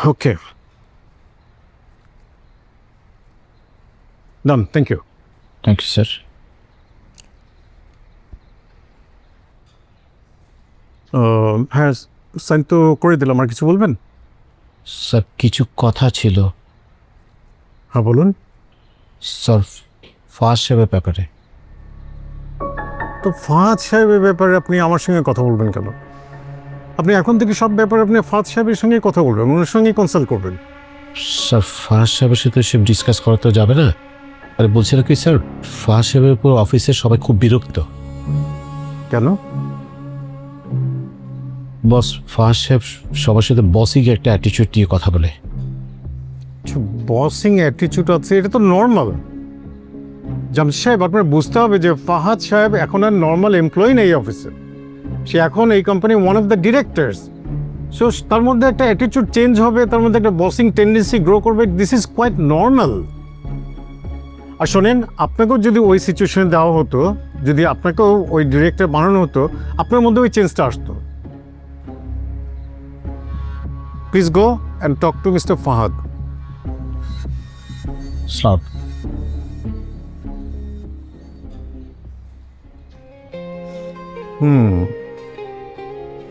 Okay, done, thank you. Thank you sir. হ্যাঁ, sign তো করে দিলাম, আর কিছু বলবেন? স্যার কিছু কথা ছিল। হ্যাঁ বলুন। স্যার ফার্স্ট সাহেবের ব্যাপারে। তো ফাহাদ সাহেবের ব্যাপারে আপনি আমার সঙ্গে কথা বলবেন কেন? আপনি এখন থেকে সব ব্যাপারে আপনি ফাহাদ সাহেবের সঙ্গে কথা বলবেন, ওনার সঙ্গেই কনসাল্ট করবেন। স্যার ফার্স্ট সাহেবের সাথে সে ডিসকাস করা তো যাবে না। আরে বলছিল কি স্যার, ফার্স্ট সাহেবের উপর অফিসের সবাই খুব বিরক্ত। কেন? বস ফার্স্ট সাহেব সবার সাথে বসিং একটা অ্যাটিটিউড নিয়ে কথা বলে। বসিং অ্যাটিটিউড আছে, এটা তো নর্মাল। জামশেদ সাহেব, আপনার বুঝতে হবে যে ফাহাদ সাহেব এখন আর নর্মাল এমপ্লয়ি নেই অফিসে, সে এখন এই company one of the directors. So তার মধ্যে একটা অ্যাটিটিউড চেঞ্জ হবে, তার মধ্যে একটা বসিং টেন্ডেন্সি গ্রো করবে, দিস ইজ কোয়াইট নর্মাল। আর শোনেন, আপনাকেও যদি ওই সিচুয়েশনে দেওয়া হতো, যদি আপনাকেও ওই ডিরেক্টর বানানো হতো, আপনার মধ্যে ওই চেঞ্জটা আসতো। Please go and talk to mister Fahad. Sir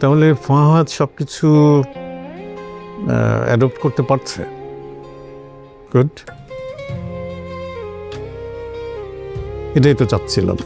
তাহলে ফাহাদ সব কিছু অ্যাডপ্ট করতে পারছে। গুড, এটাই তো চাচ্ছিলাম।